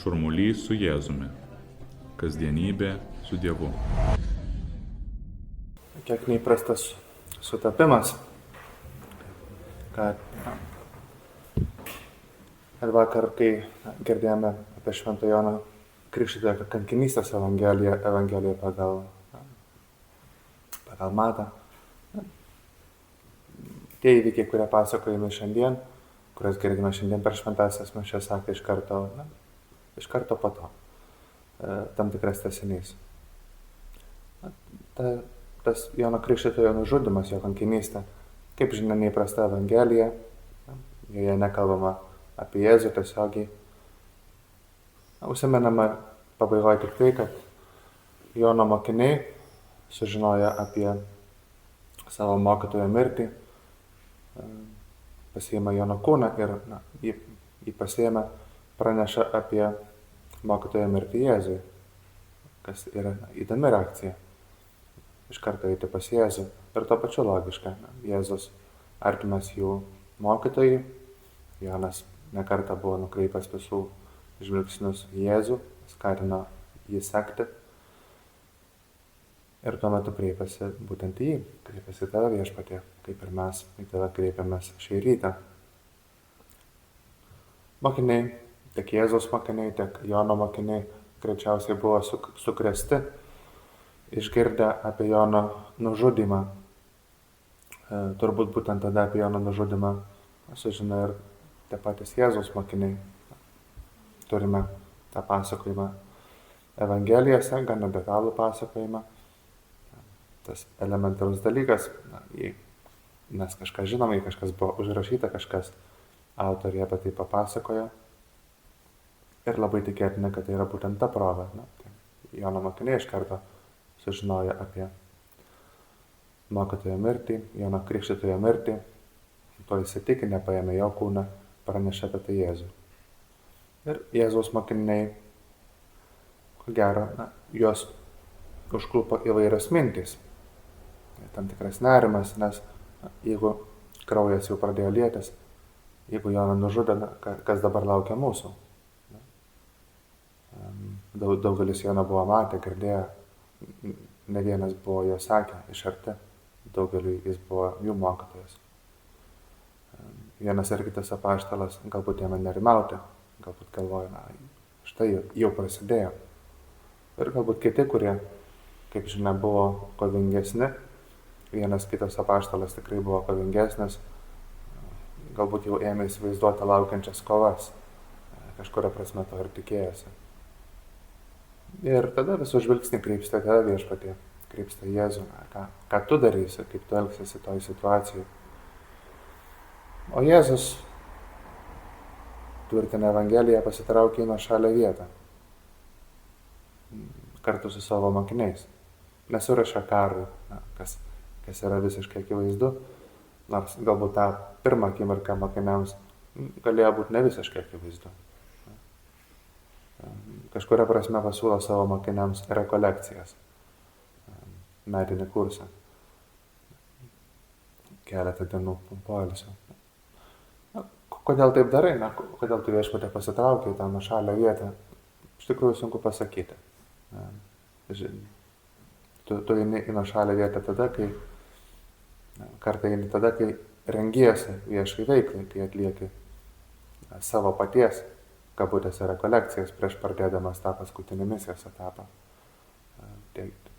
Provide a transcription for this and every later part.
Šurmulys su Jėzumi. Kasdienybė su Dievu. Kiek neįprastas sutapimas, kad vakar, kai girdėjome apie Švento Jono Krikštytojo kankinystės Evangeliją pagal Matą, tie įvykiai, kurie pasakojami šiandien, kurias girdime šiandien per šventąsias mišias, sakė iš karto po to, tam tikras tęsinys. Tas Jono Krikštytojo nužudymas, jo kankinystė, kaip žinia, neįprasta Evangelija, joje nekalbama apie Jėzų tiesiogiai. Užsimenama pabaigoje tik tai, kad Jono mokiniai sužinojo apie savo mokytojo mirtį, pasiima Jono kūną ir jį pasiėmė, praneša apie mokytojo mirtį Jėzui, kas yra įdomi reakcija. Iš karto eiti pas Jėzų ir to pačiu logiška. Jėzus artimas jų mokytojai, Jonas nekartą buvo nukreipęs visų žvilgsnius į Jėzų, skatino jį sekti ir tuo metu kreipiasi būtent į jį, kreipiasi į tave Viešpatie, kaip ir mes į tave kreipiamės šį rytą. Mokiniai, tiek Jėzaus mokiniai, tiek Jono mokiniai greičiausiai buvo sukrėsti, išgirdę apie Jono nužudymą. Turbūt būtent tada apie Jono nužudymą sužino ir tie patys Jėzaus mokiniai. Turime tą pasakojimą Evangelijose, gana detalų pasakojimą. Tas elementarus dalykas, jei mes kažką žinome, jei kažkas buvo užrašyta, kažkas autoriai apie tai papasakojo. Ir labai tikėtina, kad tai yra būtent ta proga. Jono mokiniai iš karto sužinojo apie mokytojo mirtį, Jono Krikštytojo mirtį, to įsitikinę paėmė jo kūną, pranešė apie tai Jėzui. Ir Jėzaus mokiniai, ko gero, juos užklupo įvairios mintys, tam tikras nerimas, nes jeigu kraujas jau pradėjo lietis, jeigu Joną nužudė, kas dabar laukia mūsų? Daugelis Jono buvo matę, girdėję, ne vienas buvo jo sakę iš arti, daugeliui jis buvo jų mokytojas. Vienas ar kitas apaštalas galbūt ėmė nerimauti, galbūt galvoja, štai jau prasidėjo. Ir galbūt kiti, kurie, kaip žinia, buvo kovingesni, vienas kitas apaštalas tikrai buvo kovingesnis, galbūt jau ėmė įsivaizduoti laukiančias kovas, kažkuria prasme to ir tikėjosi. Ir tada visų žvilgsnį kreipsta tave Viešpatie, kreipsta Jėzų, ką tu darysi, kaip tu elgsiesi toj situacijai. O Jėzus, tvirtina Evangeliją, pasitraukė į nuošalią vietą, kartu su savo mokiniais. Nesurašė karui, kas yra visiškai akivaizdu, nors galbūt tą pirmą akimirką mokiniams galėjo būti ne visiškai akivaizdu. Kažkuria prasme pasiūlo savo mokiniams rekolekcijas, metinį kursą, keletą dienų poilsio. Kodėl taip darai? Kodėl tu Viešpatie pasitraukai į tą nuošalią vietą? Iš tikrųjų sunku pasakyti. Tu eini į nuošalią vietą tada, kai rengiesi viešai veiklai, kai atlieki savo paties kabutėse rekolekcijas prieš pradėdamas tą paskutinį misijos etapą.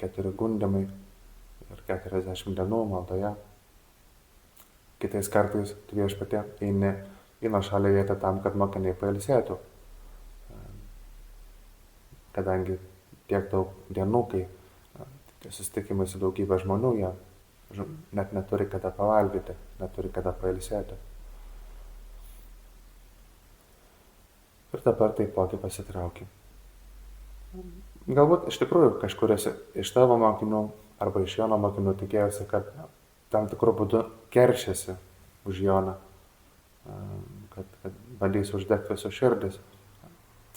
4 gundymai ir 40 dienų maldoje. Kitais kartais tu Viešpatie eini į nuošalią vietą tam, kad mokiniai pailsėtų. Kadangi tiek daug dienų, kai susitikimai su daugybė žmonių, jie net neturi kada pavalgyti, neturi kada pailsėti. Ir dabar taipogi pasitraukė. Galbūt iš tikrųjų kažkuris iš tavo mokinių arba iš Jono mokinių tikėjosi, kad tam tikrų būdų keršiasi už Joną, kad bandys uždegti visus širdis.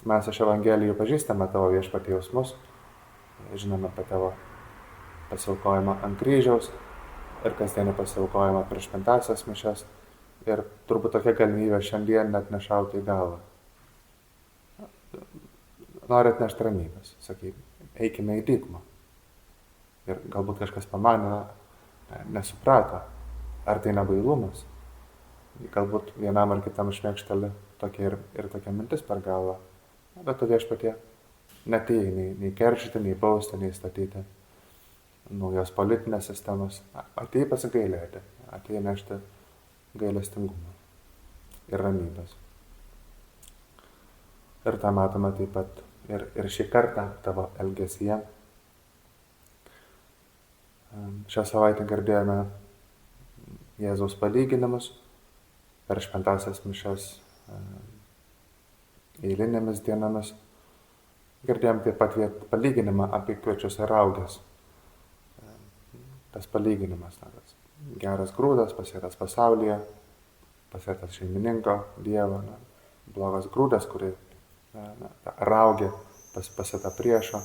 Mes iš Evangelijų pažįstame tavo Viešpatie jausmus, žinome apie tavo pasiaukojimą ant kryžiaus ir kasdienį pasiaukojimą prieš šventąsias mišias. Ir turbūt tokia galimybė šiandien net nešautų į galvą. nori atnešti ramybės. Sakai, eikime į dykumą. Ir galbūt kažkas pamanė, nesuprato, ar tai nebailumas. Galbūt vienam ar kitam šmėkšteli tokia ir tokia mintis per galvą. Bet tu viešpatie netėjai nei keršyti, nei bausti, nei statyti naujos politinės sistemos. Atėjai pasigailėti, atėjai nešti gailestingumą ir ramybės. Ir tą matome taip pat ir šį kartą tavo elgesyje. Šią savaitę girdėjome Jėzaus palyginimus per šventąsias mišias eilinėmis dienomis. Girdėjom taip pat palyginimą apie kviečius ir rauges. Tas palyginimas, geras grūdas pasėtas pasaulyje, pasėtas šeimininko, Dievo, blogas grūdas, kuri raugė pasėta priešo,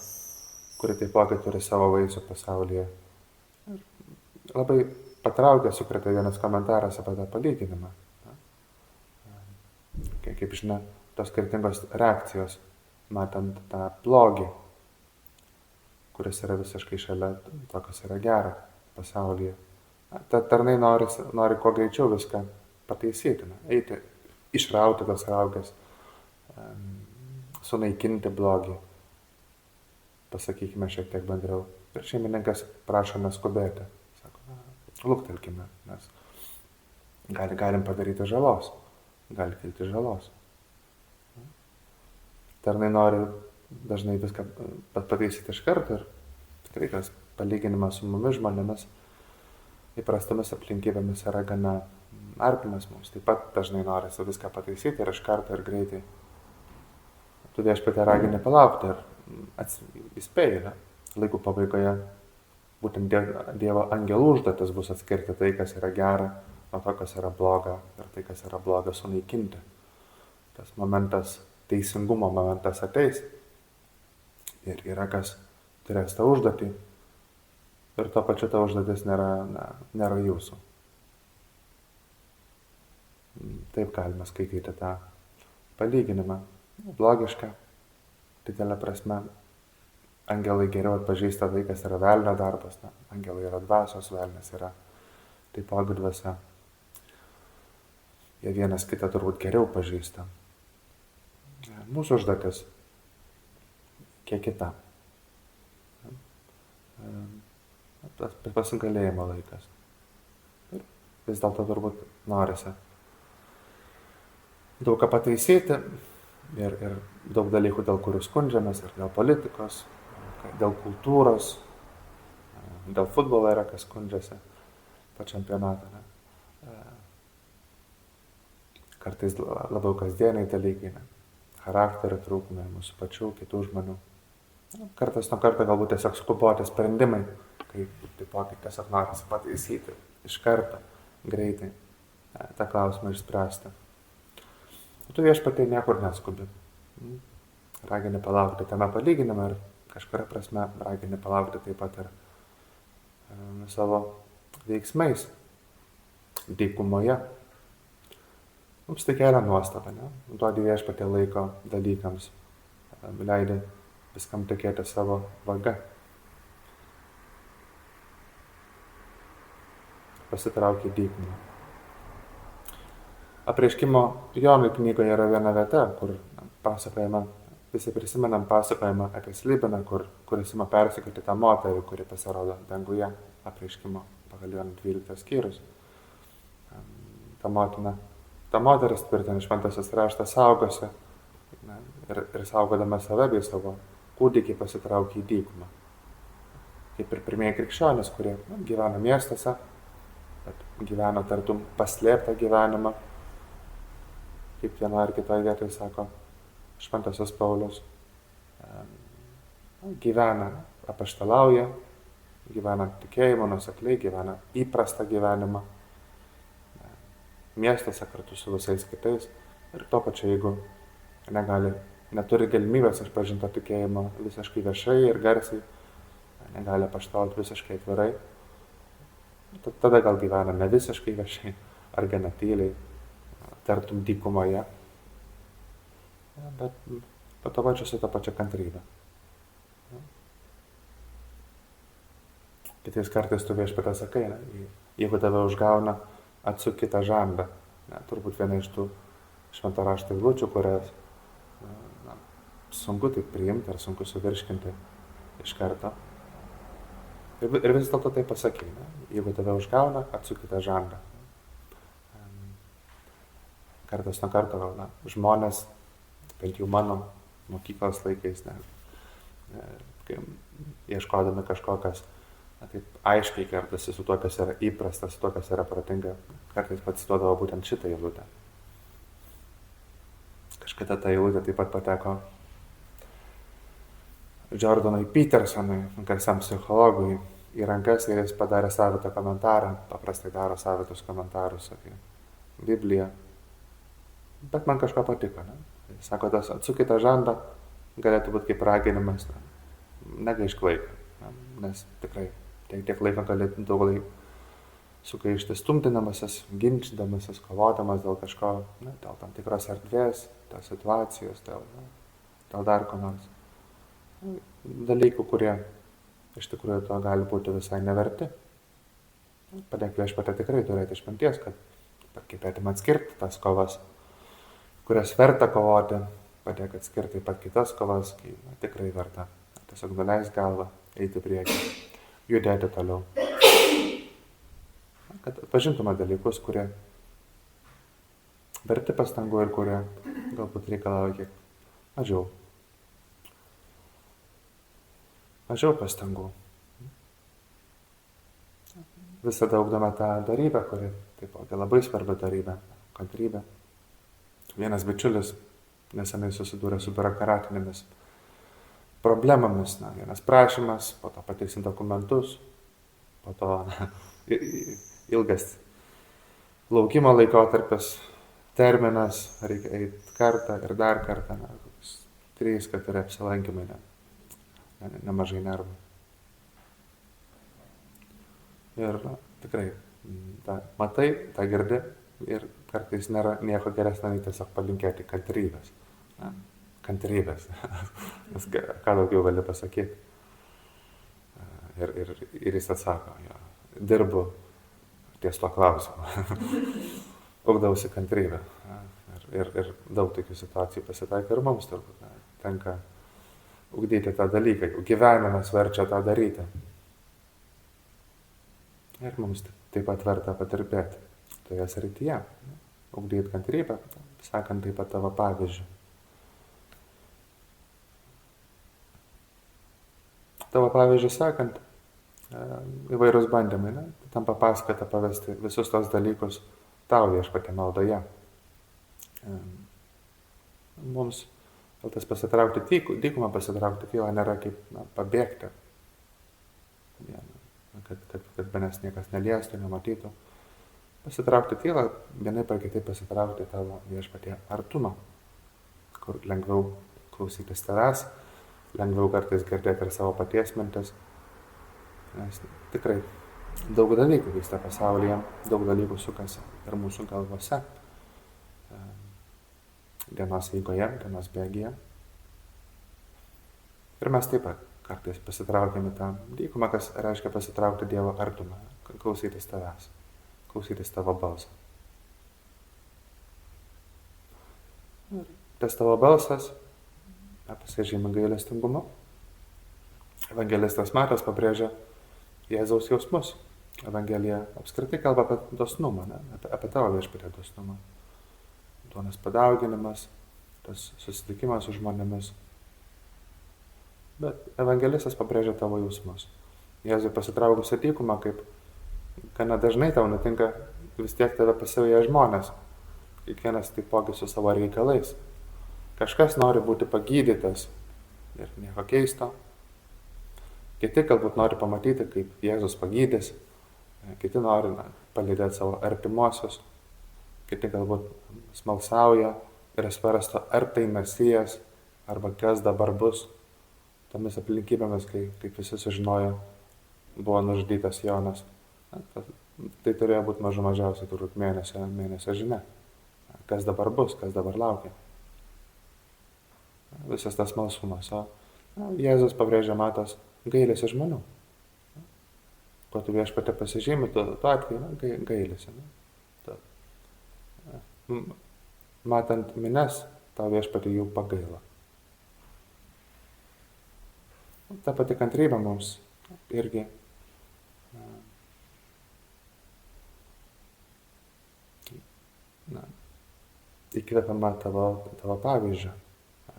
kuri taipogi turi savo vaisių pasaulyje. Labai patraukė, sukrėtė vienas komentaras apie tą palyginimą. Kaip žinia, tos skirtingos reakcijos, matant tą blogį, kuris yra visiškai šalia to, kas yra gera pasaulyje. Tad tarnai nori kuo greičiau viską pataisyti, eiti, išrauti tas rauges, sunaikinti blogį, pasakykime šiek tiek bendriau. Ir šeimininkas prašo neskubėti, sako, luktelkime, nes galim padaryti žalos, gali kilti žalos. Tarnai nori dažnai viską pataisyti iš karto ir tikrai tas palyginimas su mumis žmonėmis įprastomis aplinkybėmis yra gana artimas mums. Taip pat dažnai norisi viską pataisyti ir iš karto ir greitai. Tu viešpatie ragini palaukti ir įspėji, laikų pabaigoje būtent Dievo angelų užduotis bus atskirti tai, kas yra gera, nuo to, kas yra bloga ir tai, kas yra bloga, sunaikinti. Tas momentas, teisingumo momentas ateis ir yra kas turės tą užduotį ir to pačiu ta užduotis nėra jūsų. Taip galime skaityti tą palyginimą. Blogiška, didelė prasme. Angelai geriau atpažįsta tai, kas yra velnio darbas. Angelai yra dvasios, velnias yra taipogi dvasia. Jie vienas kitą turbūt geriau pažįsta. Mūsų užduotis kiek kita. Tas pasigalėjimo laikas. Ir vis dėlto turbūt norisi daug ką pataisyti ir daug dalykų, dėl kurių skundžiamės, ir dėl politikos, dėl kultūros, dėl futbolo yra kas skundžiasi po čempionato. Kartais labiau kasdieniai dalykai, charakterio trūkumai mūsų pačių, kitų žmonių. Kartais nuo karto galbūt tiesiog skuboti sprendimai, kai taipogi tiesiog norisi pataisyti iš karto, greitai, tą klausimą išspręsti. Tu viešpatie niekur neskubi. Ragini palaukti tame palyginime ir kažkuria prasme ragini palaukti taip pat ir savo veiksmais dykumoje. Mums tai kelia nuostabą, duodi viešpatie laiko dalykams, leidi viskam tekėti savo vaga. Pasitraukia dykumą. Apreiškimo Jonui knygoje yra viena vieta, kur pasakojama, visi prisimenam pasakojimą apie Slibiną, kuris ima persekioti tą moterį, kuri pasirodo danguje, apreiškimo pagal Jono 12 skyrius. Ta moteris, tvirtina šventasis raštas, saugosi ir saugodama save bei savo kūdikį pasitraukia į dykumą. Kaip ir pirmieji krikščionys, kurie gyvena miestuose, bet gyvena tartum paslėptą gyvenimą, kaip viena ar kitoje vietoje sako šventasis Paulius, gyvena, apaštalauja, gyvena tikėjimo nuosekliai, gyvena įprastą gyvenimą miestuose kartu su visais kitais ir to pačiu, jeigu neturi galimybės išpažinti tikėjimą visiškai viešai ir garsiai, negali apaštalauti visiškai atvirai, tada gal gyvena ne visiškai viešai ar gana tyliai, tartum dykumoje. Bet bet to pačiu su ta pačia kantrybė. Kitais kartais tu viešpatė sakai, jeigu tave užgauna, atsuk kitą žandą. Turbūt viena iš tų švento rašto eilučių, kurias sunku taip priimti ar sunku suvirškinti iš karto. Ir vis dėlto tai pasakai, jeigu tave užgauna, atsuk kitą žandą. Kartas nuo karto gal, žmonės, bent jau mano mokyklos laikais, ieškodami kažkokias, taip aiškiai kertasi su tuo, kas yra įprasta, su tuo, kas yra protinga, kartais pacituodavo būtent šitą eilutę. Kažkada ta eilutė taip pat pateko Jordanui Petersonui, garsiam psichologui, į rankas ir jis padarė savitą komentarą, paprastai daro savitus komentarus apie Bibliją, bet man kažko patiko. Jis sako, tas atsukite žandą galėtų būti kaip raginimas, negaišk laiką, nes tikrai tiek laiko galėtų daug sugaišti stumdinamasis, ginčydamasis, kovodamas dėl kažko, dėl tam tikros erdvės, dėl situacijos, dėl dar ko nors. Dalykų, kurie iš tikrųjų to gali būti visai neverti. Padėk viešpatė tikrai turėti išminties, kad gebėtum atskirti tas kovas, kurias verta kovoti, padėk atskirti taip pat kitas kovas, kai tikrai verta. Tiesiog nuleis galvą, eiti priekį, judėti toliau. Kad atpažintume dalykus, kurie verti pastangų ir kurie galbūt reikalauja kiek mažiau pastangų. Visada augdome tą darybę, kuri taipogi labai svarbi darybė, kantrybė. Vienas bičiulis nesenai susidūrė su biurokratinėmis problemomis. Vienas prašymas, po to pateiksim dokumentus, po to ilgas laukimo laikotarpis, terminas, reikia eiti kartą ir dar kartą, 3-4 apsilankymai, nemažai nervų. Ir tikrai, matai, tą girdi ir kartais nėra nieko geresnio, nei tiesiog palinkėti kantrybės. Kantrybės, nes ką daugiau gali pasakyti. Ir jis atsako, dirbu ties to klausimu, ugdausi kantrybę. Ir daug tokių situacijų pasitaiko ir mums turbūt. Tenka ugdyti tą dalyką, gyvenimas verčia tą daryti. Ir mums taip pat verta patirbėti toje srityje, ugdyti kantrybę, sakant taip pat tavo pavyzdžių. Tavo pavyzdžių sakant, įvairūs bandymai, tampa paskata pavesti visus tos dalykus tau viešpatie maldoje. Mums tas pasitraukti dykumą pasitraukti tylą nėra kaip pabėgti, kad manęs niekas neliestų, nematytų. Pasitraukti tylą, vienaip ar kitaip pasitraukti tavo viešpatie artumą, kur lengviau klausytis tavęs, lengviau kartais girdėti ir savo paties mintis. Nes tikrai daug dalykų vyksta pasaulyje, daug dalykų sukasi ir mūsų galvose. Dienos eigoje, dienos bėgyje. Ir mes taip pat kartais pasitraukiame tą dykumą, kas reiškia pasitraukti Dievo artumą, klausytis tavęs, klausytis tavo balsą. Tas tavo balsas pasižymi gailestingumu. Evangelistas Matas pabrėžia Jėzaus jausmus. Evangelija apskritai kalba apie dosnumą, apie tavo viešpatie dosnumą. Duonos padauginimas, tas susitikimas su žmonėmis. Bet evangelistas pabrėžia tavo jausmus. Jėzui pasitraukus į dykumą, kaip gana dažnai tau nutinka, vis tiek tave pasiveja žmonės. Kiekvienas taipogi su savo reikalais. Kažkas nori būti pagydytas ir nieko keisto. Kiti galbūt nori pamatyti, kaip Jėzus pagydys. Kiti nori palydėti savo artimuosius. Kiti galbūt smalsauja ir svarsto, ar tai Mesijas, arba kas dabar bus. Tomis aplinkybėmis, kaip visi sužinojo, buvo nužudytas Jonas. Tai turėjo būti mažiausiai turbūt mėnesio žinia. Kas dabar bus, kas dabar laukia. visas tas smalsumas. O Jėzus pabrėžia matas gailėsi žmonių. Kuo tu viešpatė pasižymi, tu atveju gailėsi. Matant mines, tau viešpatė jų pagaila. Ta pati kantrybė mums irgi įkvepiama tavo pavyzdžio.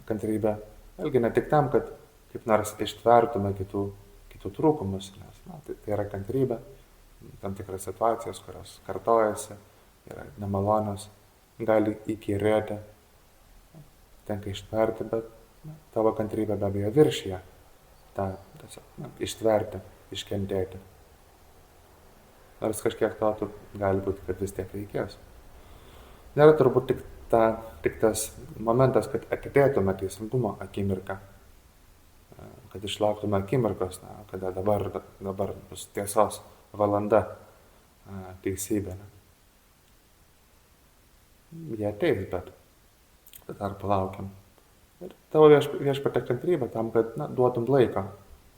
Kantrybė vėlgi ne tik tam, kad kaip nors ištvertume kitų trūkumus, nes tai yra kantrybė, tam tikras situacijas, kurios kartojasi, yra nemalonios, gali įkyrėti, tenka ištverti, bet tavo kantrybė be abejo viršyje ištverti, iškentėti. Nors kažkiek to gali būti, kad vis tiek reikės. Nėra turbūt tik tas momentas, kad atidėtume teisingumo akimirką, kad išlauktume akimirkos, kada dabar bus tiesos valanda, teisybė. Jie ateis, bet dar palaukiam. Ir tavo viešpatė kantrybė tam, kad duotum laiką,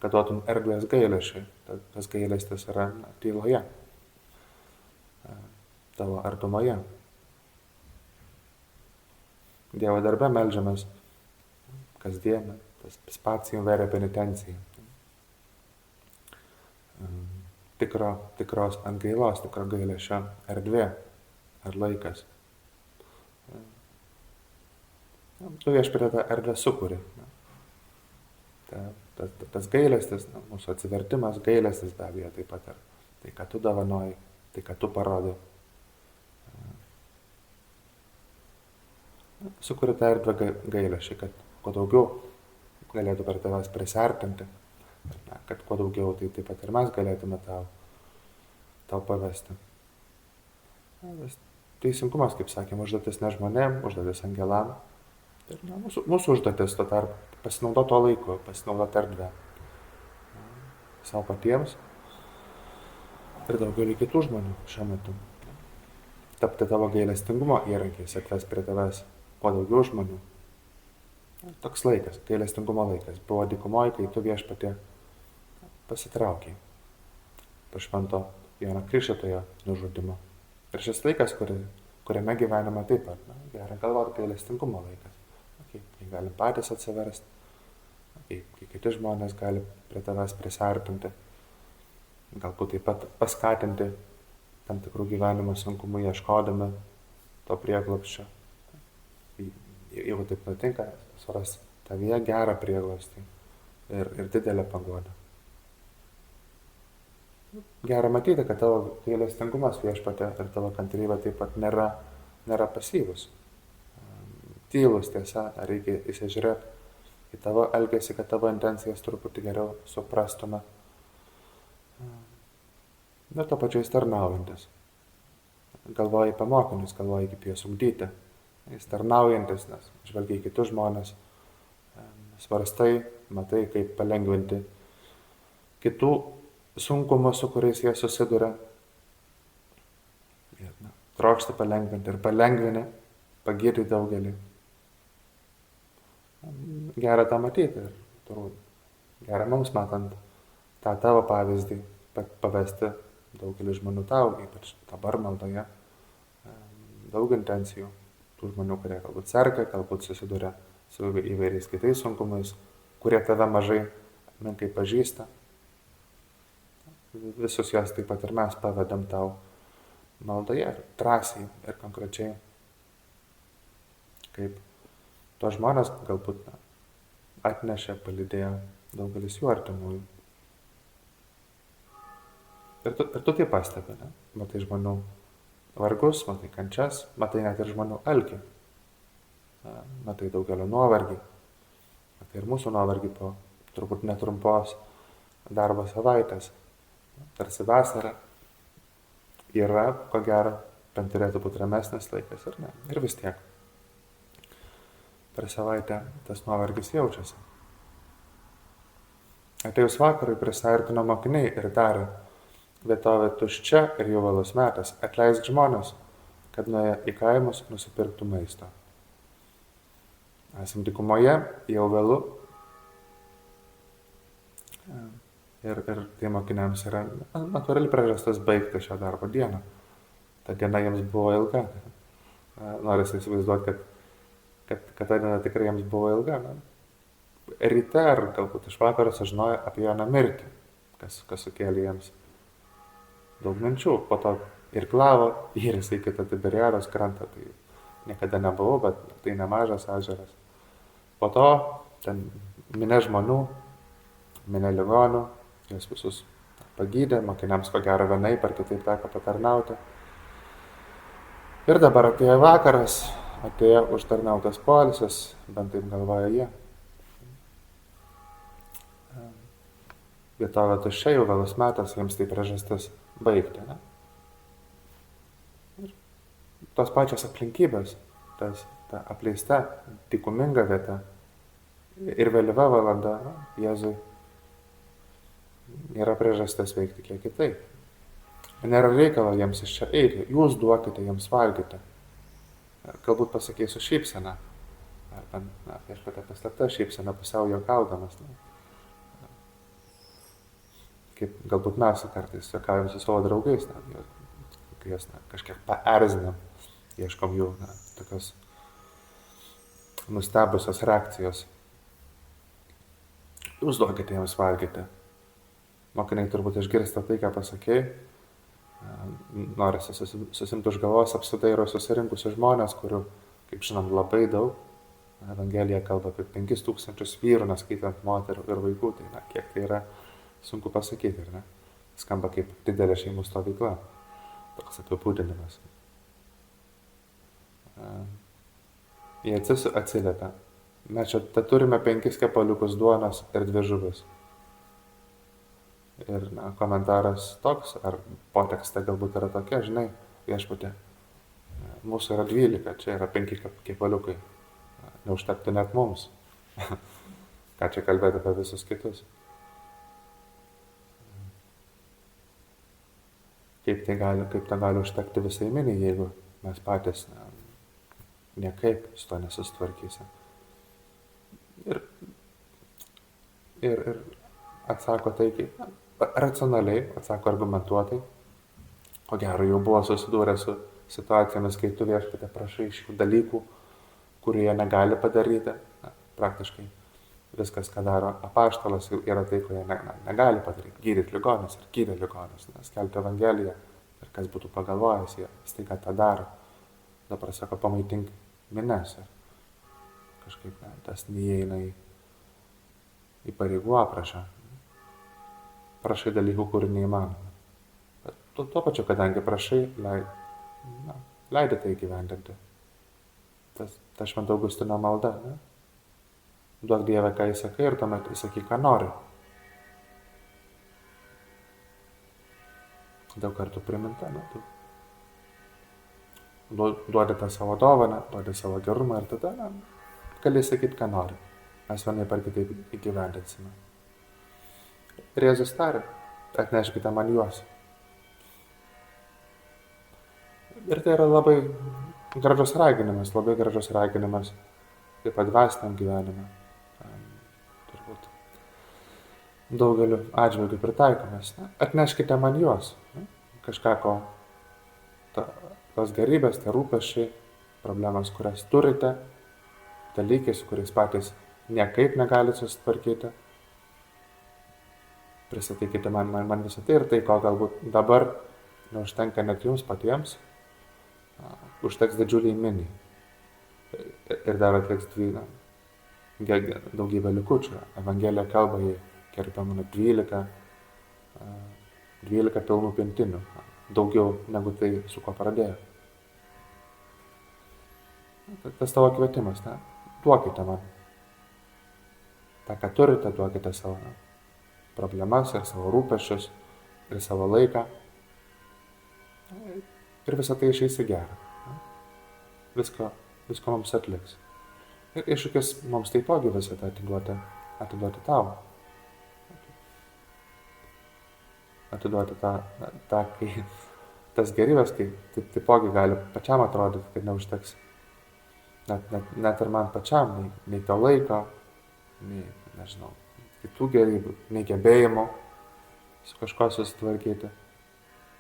kad duotum erdvės gailesčiui. Tas gailestis yra tyloje, tavo artumoje. Dievo darbe meldžiamės kasdieną, tas spacijum vera penitencija. Tikros atgailos, tikro gailesčio erdvė ar laikas. Tu viešpatė tą erdvę sukuri. Tas gailestis, mūsų atsivertimas, gailestis be abejo taip pat ir tai, ką tu dovanoji, tai, ką tu parodai. Sukuri tą erdvę gailesčiai, kad kuo daugiau galėtų per tavęs prisiartinti, kad kuo daugiau tai taip pat ir mes galėtume tau pavesti. Teisingumas, kaip sakėm, užduotis ne žmonėm, užduotis angelam. Ir mūsų užduotis to tarp pasinaudoti to laiku, pasinaudoti erdvę savo patiems ir daugelį kitų žmonių šiuo metu. Tapti tavo gailestingumo įrankiais, atves prie tavęs kuo daugiau žmonių. Toks laikas, gailestingumo laikas, buvo dykumoje, kai tu viešpatie pasitraukiai po švento Jono Krikštytojo nužudimo. Ir šis laikas, kuriame gyvename taip pat, gera galvoti, gailestingumo laikas. Kai galim patys atsiversti, kai kiti žmonės gali prie tavęs prisartinti, galbūt taip pat paskatinti tam tikrų gyvenimo sunkumų ieškodami to prieglobsčio. Jeigu taip nutinka, suras tavyje gerą prieglobstį ir didelę paguodą. Gera matyti, kad tavo gailestingumas viešpatė ir tavo kantrybė taip pat nėra pasyvus. Tylus tiesa, reikia įsižiūrėti į tavo elgesį, kad tavo intencijas truputį geriau suprastume. Bet to pačiu jis tarnaujantis. Galvoji apie mokinius, galvoji kaip juos ugdyti. Jis tarnaujantis, nes žvelgia į kitus žmonės, svarstai, matai, kaip palengvinti kitų sunkumus, su kuriais jie susiduria. Ir trokšti palengvinti ir palengvini, pagirti daugelį. Gera tą matyti ir turbūt gera mums matant tą tavo pavyzdį, pavesti daugelį žmonių tau, ypač dabar maldoje, daug intencijų, tų žmonių, kurie galbūt serga, galbūt susiduria su įvairiais kitais sunkumais, kurie tave mažai menkai pažįsta. Visus juos taip pat ir mes pavedam tau maldoje, drąsiai ir konkrečiai, kaip tos žmonės galbūt atnešė, palydėjo daugelis jų artimųjų. Ir tu tai pastebi, ne? Matai žmonių vargus, matai kančias, matai net ir žmonių alkį. Matai daugelio nuovargį. Matai ir mūsų nuovargį po turbūt netrumpos darbo savaitės. Tarsi vasara yra, ko gero, bent turėtų būti ramesnis laikas ir ne. Ir vis tiek. Per savaitę tas nuovargis jaučiasi. Atėjus vakarui prisiartino mokiniai ir tarė, vietovė tuščia ir jau vėlus metas, atleisk žmonės, kad nuėję į kaimus nusipirktų maisto. esam dykumoje, jau vėlu. Ir tai mokiniams yra natūrali priežastis baigti šią darbo dieną. Ta diena jiems buvo ilga. Norisi įsivaizduoti, kad ta diena tikrai jiems buvo ilga. Ryte ar galbūt iš vakaro sužinojo apie Joną mirtį, kas sukėlė jiems daug minčių. Po to irklavo, įrėsi į kitą Tiberiados krantą. Tai niekada nebuvau, bet tai nemažas ežeras. Po to ten minė žmonių, minė ligonių, jas visus pagydė, mokiniams ko gero vienaip ar kitaip teko patarnauti. Ir dabar atėjo vakaras, atėjo užtarnautas poilsis, bent taip galvoja jie. Vietovė tuščia, jau vėlus metas, jiems tai priežastis baigti. Ne? Ir tos pačios aplinkybės, ta apleista, dykuminga vieta ir vėlyva valanda, Jėzui nėra priežastis veikti kiek kitaip. Nėra reikalo jiems iš čia eiti, jūs duokite jiems valgyti. Galbūt pasakysiu šypseną, viešpatie paslėpta šypsena, pusiau juokaudamas. Kaip galbūt mes kartais juokaujam su savo draugais, kai jas kažkiek paerzinam, ieškom jų tokios nustebusios reakcijos. Jūs duokite jiems valgyti. Mokiniai turbūt išgirsta tai, ką pasakėjai. Norisi susimti už galvos apsidairo susirinkusius žmonės, kurių, kaip žinom, labai daug. Evangelija kalba apie 5000 vyrų, neskaitant moterų ir vaikų. Tai kiek tai yra, sunku pasakyti, ar ne? Skamba kaip didelė šeimų stovykla. Toks apibūdinimas. Jie atsiliepia. Mes čia turime 5 kepaliukus duonos ir 2 žuvis. Ir komentaras toks, ar potekste galbūt yra tokia, žinai, viešpatie, mūsų yra 12, čia yra 5 kepaliukai, neužtektų net mums. Ką čia kalbėti apie visus kitus? Kaip tai gali užtekti visai miniai, jeigu mes patys niekaip su to nesustvarkysim. Ir atsako taikiai, racionaliai, atsako argumentuotai. Ko gero jau buvo susidūrę su situacijomis, kai tu viešpatie prašai šių dalykų, kurių jie negali padaryti. Praktiškai viskas, ką daro apaštalas, yra tai, ko jie negali padaryti. Gydyti ligonis ir gydė ligonis, skelbti Evangeliją. Ir kas būtų pagalvojęs, jie staiga tą daro. Dabar sako, pamaitink mines. Ir kažkaip tas neįeina į pareigų aprašą. Prašai dalykų, kurių neįmanoma. Bet tuo pačiu, kadangi prašai, leidai tai įgyvendinti. Ta Švento Augustino malda. Ne? Duok Dieve, ką įsakai ir tuomet įsakyk, ką nori. Daug kartų priminta. Duodi tą savo dovaną, duodi savo gerumą ir tada gali sakyti, ką nori. Mes vienaip ar kitaip įgyvendinsime. Ir Jėzus tarė, atneškite man juos. Ir tai yra labai gražus raginimas, taip pat dvasiniam gyvenime. Turbūt daugeliu atžvilgių pritaikomas. Atneškite man juos. Kažką, ko tos gerybės, tai rūpesčiai, problemas, kurias turite, dalykai, su kuriais patys niekaip negalite susitvarkyti. Pristatykite man visą tai ir tai, ko galbūt dabar neužtenka net jums patiems, užteks didžiuliai miniai. Ir dar atliks daugybę likučių. Evangelija kalba, jie kerpama 12 pilnų pintinių, daugiau negu tai, su ko pradėjo. Tas tavo kvietimas, duokite man. tą, ką turite, duokite savo problemas ir savo rūpesčius ir savo laiką. Ir visą tai išeis į gerą. Visko mums atliks. Ir iššūkis mums taipogi visą tą atiduoti tau. Atiduoti tą kai tas gerybės, kai taipogi gali pačiam atrodyti, kad neužteks net ir man pačiam, nei to laiko, nei, nežinau, kitų gerybių, nei gebėjimo su kažko susitvarkyti.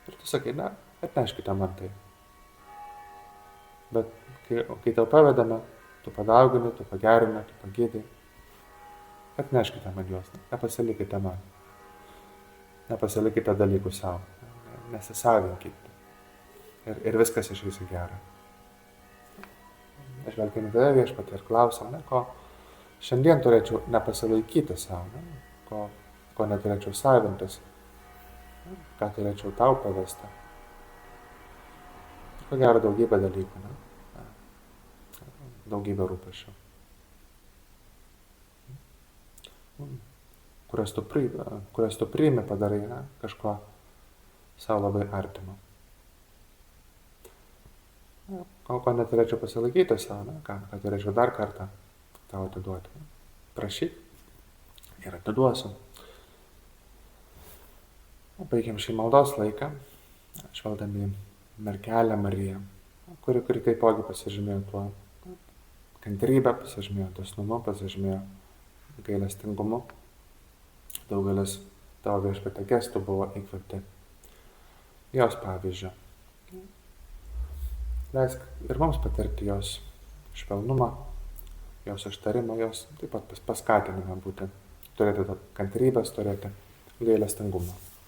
Ir tu sakai, na, atneškite man tai. Bet kai tau pavedame, tu padaugini, tu pagerini, tu pagydai, atneškite man juos, nepasilikite man. Nepasilikite dalykų savo, nesisavinkite. Ir viskas išeis į gerą. Žvelgiame į tave viešpatį ir klausim, ko šiandien turėčiau nepasilaikyti savo, ko neturėčiau savintis, ką turėčiau tau pavesti. Ko gero daugybė dalykų, daugybė rūpesčių, kurias tu priimi, padarai kažko savo labai artimo. Ko neturėčiau pasilaikyti savo, ką turėčiau dar kartą tau atiduoti. Prašyk ir atiduosiu. Baigiam šį maldos laiką, žvelgdami mergelę Mariją, kuri taipogi pasižymėjo tuo kantrybę, pasižymėjo dosnumu, pasižymėjo gailestingumu. Daugelis tavo viešpatie gestų buvo įkvėpti jos pavyzdžio. Leisk ir mums patirti jos švelnumą, jos ištarimą, jos taip pat paskatinimą būtent turėti kantrybės, turėti gailestingumą.